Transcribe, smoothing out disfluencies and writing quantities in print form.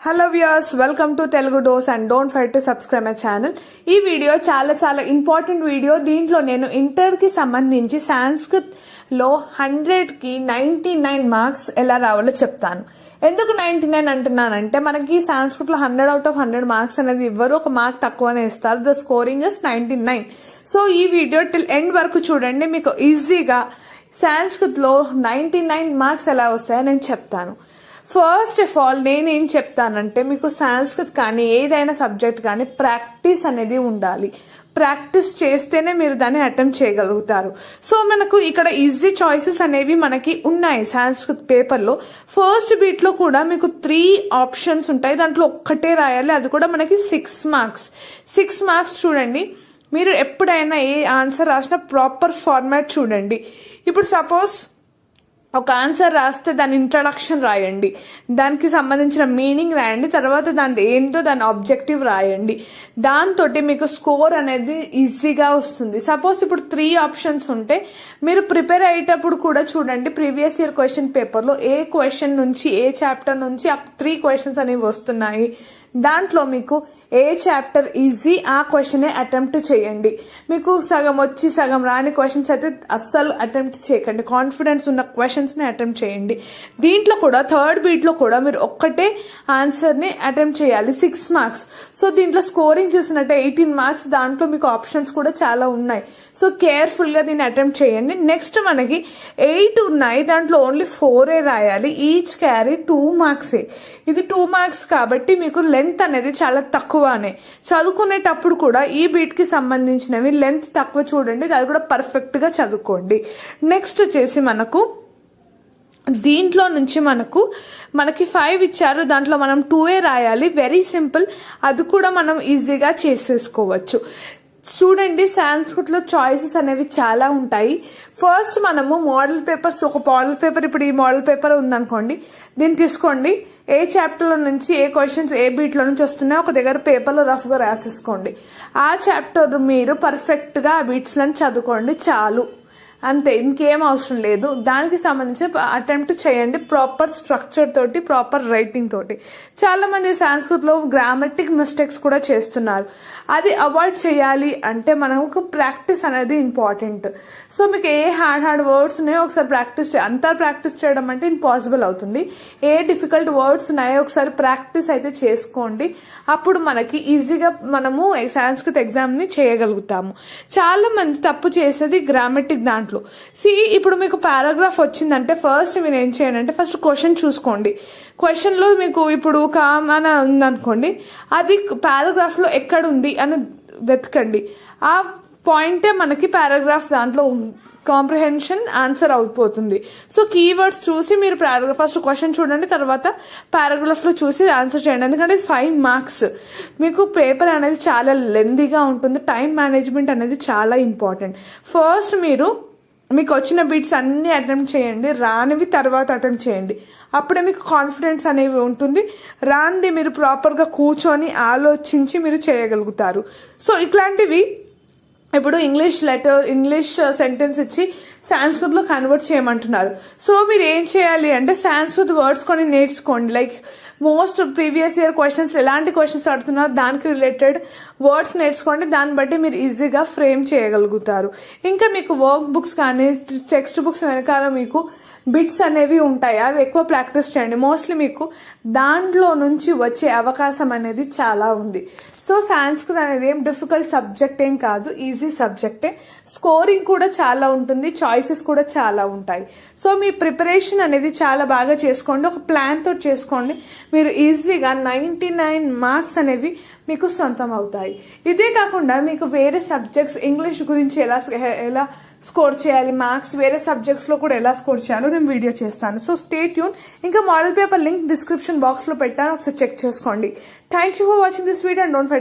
Hello viewers, welcome to Telugu dose and don't forget to subscribe my channel. ఈ video చాలా important video. దీంట్లో నేను inter కి సంబంధించి సాంస్క్రిట్ లో 100 కి 99 మార్క్స్ ఎలా రావాలో చెప్తాను. ఎందుకు 99 అంటున్నానంటే మనకి సాంస్క్రిట్ లో 100 out of 100 మార్క్స్ అనేది ఇవ్వరు, ఒక మార్క్ తక్కువనే ఇస్తారు. The scoring is 99. సో ఈ వీడియో టిల్ ఎండ్ వరకు చూడండి, మీకు ఈజీగా సాంస్క్రిట్ లో 99 మార్క్స్ ఎలా వస్తాయో నేను చెప్తాను. ఫస్ట్ ఆఫ్ ఆల్ నేనేం చెప్తానంటే, మీకు సాంస్క్రిట్ కానీ ఏదైనా సబ్జెక్ట్ కానీ ప్రాక్టీస్ అనేది ఉండాలి. ప్రాక్టీస్ చేస్తేనే మీరు దాన్ని అటెంప్ట్ చేయగలుగుతారు. సో మనకు ఇక్కడ ఈజీ చాయిసెస్ అనేవి మనకి ఉన్నాయి సాంస్క్రిట్ పేపర్లో. ఫస్ట్ బీట్ లో కూడా మీకు 3 ఆప్షన్స్ ఉంటాయి, దాంట్లో ఒక్కటే రాయాలి, అది కూడా మనకి 6 మార్క్స్. 6 మార్క్స్ చూడండి. మీరు ఎప్పుడైనా ఏ ఆన్సర్ రాసినా ప్రాపర్ ఫార్మాట్ చూడండి. ఇప్పుడు సపోజ్ ఒక ఆన్సర్ రాస్తే దాని ఇంట్రడక్షన్ రాయండి, దానికి సంబంధించిన మీనింగ్ రాయండి, తర్వాత దాని ఏంటో దాని ఆబ్జెక్టివ్ రాయండి. దాంతో మీకు స్కోర్ అనేది ఈజీగా వస్తుంది. సపోజ్ ఇప్పుడు 3 ఆప్షన్స్ ఉంటే మీరు ప్రిపేర్ అయ్యేటప్పుడు కూడా చూడండి, ప్రీవియస్ ఇయర్ క్వశ్చన్ పేపర్లో ఏ క్వశ్చన్ నుంచి ఏ చాప్టర్ నుంచి 3 క్వశ్చన్స్ అనేవి వస్తున్నాయి. దాంట్లో మీకు ఏ చాప్టర్ ఈజీ ఆ క్వశ్చన్ అటెంప్ట్ చేయండి. మీకు సగం వచ్చి సగం రాని క్వశ్చన్స్ అయితే అస్సలు అటెంప్ట్ చేయకండి. కాన్ఫిడెన్స్ ఉన్న క్వశ్చన్స్ ని అటెంప్ట్ చేయండి. దీంట్లో కూడా థర్డ్ బీట్ లో కూడా మీరు ఒక్కటే ఆన్సర్ ని అటెంప్ట్ చేయాలి. 6 మార్క్స్. సో దీంట్లో స్కోరింగ్ చూసినట్టే 18 మార్క్స్. దాంట్లో మీకు ఆప్షన్స్ కూడా చాలా ఉన్నాయి. సో కేర్ఫుల్ గా దీన్ని అటెంప్ట్ చేయండి. నెక్స్ట్ మనకి 8 ఉన్నాయి, దాంట్లో ఓన్లీ 4 రాయాలి. Each carry 2 మార్క్సే. ఇది 2 మార్క్స్ కాబట్టి మీకు లెంత్ అనేది చాలా తక్కువనే. చదువుకునేటప్పుడు కూడా ఈ బీట్ కి సంబంధించినవి లెంత్ తక్కువ చూడండి, అది కూడా పర్ఫెక్ట్ గా చదువుకోండి. నెక్స్ట్ వచ్చేసి మనకు దీంట్లో నుంచి మనకి 5 ఇచ్చారు, దాంట్లో మనం 2 రాయాలి. వెరీ సింపుల్, అది కూడా మనం ఈజీగా చేసేసుకోవచ్చు. చూడండి, సాంస్క్రిట్ లో చాయిసెస్ అనేవి చాలా ఉంటాయి. ఫస్ట్ మనము మోడల్ పేపర్స్, ఒక మోడల్ పేపర్, ఇప్పుడు ఈ మోడల్ పేపర్ ఉందనుకోండి, దీన్ని తీసుకోండి. ఏ చాప్టర్ లో నుంచి ఏ క్వశ్చన్స్ ఏ బీట్ లో నుంచి వస్తున్నాయో ఒక దగ్గర పేపర్ లో రఫ్ గా రాసేసుకోండి. ఆ చాప్టర్ మీరు పర్ఫెక్ట్ గా ఆ బీట్స్ లను చదువుకోండి, చాలు, అంతే, ఇంకేం అవసరం లేదు. దానికి సంబంధించి అటెంప్ట్ చేయండి ప్రాపర్ స్ట్రక్చర్ తోటి, ప్రాపర్ రైటింగ్ తోటి. చాలా మంది సాంస్క్రిట్ లో గ్రామటిక్ మిస్టేక్స్ కూడా చేస్తున్నారు. అది అవాయిడ్ చేయాలి అంటే మనకు ప్రాక్టీస్ అనేది ఇంపార్టెంట్. సో మీకు ఏ హార్డ్ వర్డ్స్ ఉన్నాయో ఒకసారి ప్రాక్టీస్ అంతా ప్రాక్టీస్ చేయడం అంటే ఇంపాసిబుల్ అవుతుంది. ఏ డిఫికల్ట్ వర్డ్స్ ఉన్నాయో ఒకసారి ప్రాక్టీస్ అయితే చేసుకోండి. అప్పుడు మనకి ఈజీగా మనము సాంస్క్రిట్ ఎగ్జామ్ ని చేయగలుగుతాము. చాలా మంది తప్పు చేసేది గ్రామటిక్ దాంట్లో. ఇప్పుడు మీకు పారాగ్రాఫ్ వచ్చిందంటే ఫస్ట్ మీరు ఏం చేయండి అంటే, ఫస్ట్ క్వశ్చన్ చూసుకోండి. క్వశ్చన్ లో మీకు ఇప్పుడు కామ్ అని ఉందనుకోండి, అది పారాగ్రాఫ్ లో ఎక్కడ ఉంది అని వెతకండి. ఆ పాయింటే మనకి పారాగ్రాఫ్ దాంట్లో కాంప్రిహెన్షన్ ఆన్సర్ అయిపోతుంది. సో కీవర్డ్స్ చూసి మీరు ఫస్ట్ క్వశ్చన్ చూడండి, తర్వాత పారాగ్రాఫ్ లో చూసి ఆన్సర్ చేయండి. ఎందుకంటే 5 మార్క్స్. మీకు పేపర్ అనేది చాలా లెందీగా ఉంటుంది. టైం మేనేజ్మెంట్ అనేది చాలా ఇంపార్టెంట్. ఫస్ట్ మీకు వచ్చిన బీట్స్ అన్ని అటెంప్ట్ చేయండి, రానివి తర్వాత అటెంప్ట్ చేయండి. అప్పుడే మీకు కాన్ఫిడెన్స్ అనేవి ఉంటుంది. రాంది మీరు ప్రాపర్గా కూర్చొని ఆలోచించి మీరు చేయగలుగుతారు. సో ఇట్లాంటివి ఇప్పుడు ఇంగ్లీష్ సెంటెన్స్ ఇచ్చి సాంస్క్రిట్ లో కన్వర్ట్ చేయమంటున్నారు. సో మీరు ఏం చేయాలి అంటే, సాంస్క్రిట్ వర్డ్స్ కొన్ని నేర్చుకోండి. Like most previous year questions ఎలాంటి క్వశ్చన్స్ అడుగుతున్నారు దానికి రిలేటెడ్ వర్డ్స్ నేర్చుకోండి. దాన్ని బట్టి మీరు ఈజీగా ఫ్రేమ్ చేయగలుగుతారు. ఇంకా మీకు వర్క్ బుక్స్ కానీ టెక్స్ట్ బుక్స్ వెనకాల మీకు బిట్స్ అనేవి ఉంటాయి, అవి ఎక్కువ ప్రాక్టీస్ చేయండి. మోస్ట్లీ మీకు దాంట్లో నుంచి వచ్చే అవకాశం అనేది చాలా ఉంది. సో సాంస్క్రిట్ అనేది ఏం డిఫికల్ట్ సబ్జెక్ట్ ఏం కాదు, ఈజీ సబ్జెక్టే. స్కోరింగ్ కూడా చాలా ఉంటుంది, చాయిసెస్ కూడా చాలా ఉంటాయి. సో మీ ప్రిపరేషన్ అనేది చాలా బాగా చేసుకోండి, ఒక ప్లాన్ తో చేసుకోండి. మీరు ఈజీగా 99 మార్క్స్ అనేవి మీకు సొంతం అవుతాయి. ఇదే కాకుండా మీకు వేరే సబ్జెక్ట్స్, ఇంగ్లీష్ గురించి ఎలా స్కోర్ చేయాలి, మార్క్స్ వేరే సబ్జెక్ట్స్ లో కూడా ఎలా స్కోర్ చేయాలో నేను వీడియో చేస్తాను. So stay tune. ఇంకా model paper link description box లో పెట్టాను, ఒకసారి చెక్ చేసుకోండి. Thank you for watching this video and don't forget